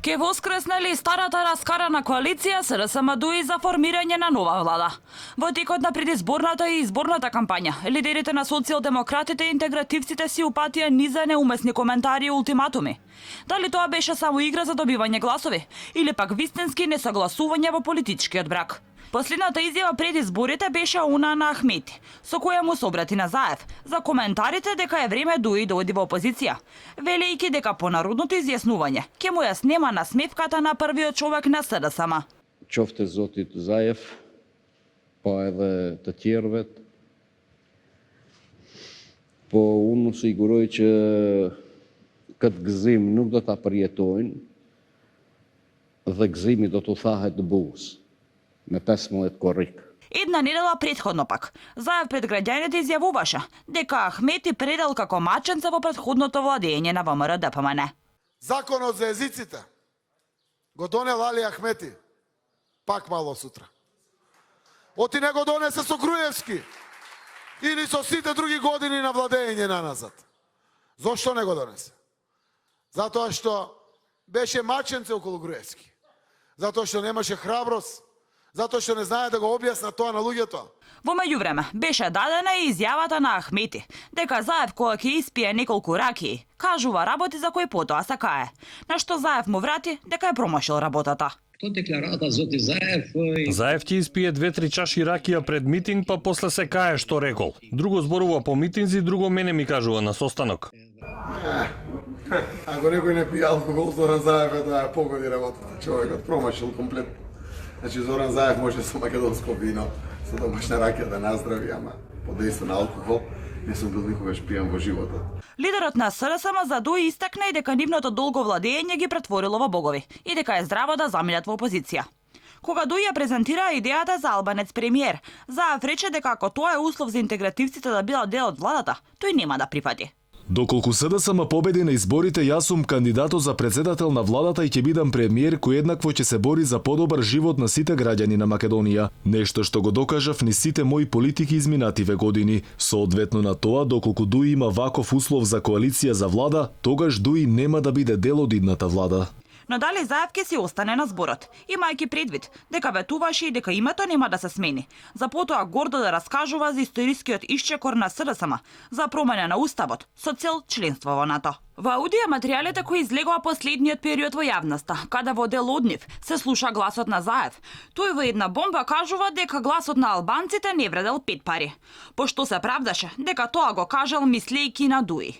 Ке воскресне ли старата раскарана коалиција СДСМ дуи за формирање на нова влада? Во текот на предизборната и изборната кампања, лидерите на социјалдемократите и интегративците си упатија низа неумесни коментари и ултиматуми. Дали тоа беше само игра за добивање гласови или пак вистински несогласување во политичкиот брак? Последната изјава пред изборите беше она на Ахмети, со која му се обрати на Заев за коментарите дека е време Дуи да оди во опозиција, велејќи дека по народното изјаснување ќе му ја снема насмевката на првиот човек на СДСМ. Qoftë zotit Zaev, pa edhe të tjerëvet, po unë siguroj që këtë gëzim nuk do ta përjetojnë dhe gëzimi do t'u thahet buës me 15 korrik. Една недела претходно пак, Заев пред граѓаните изјавуваше дека Ахмети предал како маченце во претходното владење на ВМРО-ДПМН. Законот за езиците го донел Али Ахмети, пак мало сутра. Оти не го донесе со Груевски или со сите други години на владење на назад. Зошто не го донесе? Затоа што беше маченце околу Груевски. Затоа што немаше храброст, затоа што не знае да го објасна тоа на луѓето. Во меѓувреме, беше дадена и изјавата на Ахмети, дека Заев кога ќе испие неколку ракии, кажува работи за кои потоа се кае, на што Заев му врати дека е промашил работата. Заев ќе испие 2-3 чаши ракија пред митинг, па после се кае што рекол. Друго зборува по митинзи, друго мене ми кажува на состанок. Ако некој не пие алкохол, Зоран Заев е да ја погоди работата. Човекот промашил комплетно. Значи Зоран Заев може со македонско вино, со домашна ракија да наздрави, ама под дејство на алкохол не сум бил никогаш пијан во животот. Лидерот на СДСМ за Дуи истакна и дека нивното долго владење ги претворило во богови и дека е здраво да заминат во опозиција. Кога Дуи ја презентира идејата за албанец премиер, Заев рече дека ако тоа е услов за интегративците да бидат дел од владата, тој нема да прифати. Доколку СДСМ победи на изборите, јас сум кандидатот за председател на владата и ќе бидам премиер кој еднакво ќе се бори за подобар живот на сите граѓани на Македонија. Нешто што го докажав низ сите мои политики изминативе години. Соодветно на тоа, доколку Дуи има ваков услов за коалиција за влада, тогаш Дуи нема да биде дел од идната влада. Но дали Заев ќе си остане на зборот, имајќи предвид дека ветуваше и дека името нема да се смени, за потоа гордо да раскажува за историскиот исчекор на СДСМ, за промена на уставот со цел членство во НАТО. Во аудио материјалите кои излегоа последниот период во јавноста, каде во дел од нив се слуша гласот на Заев, тој во една бомба кажува дека гласот на албанците не вредел 5 пари, пошто се правдаше дека тоа го кажал мислејќи на Дуи.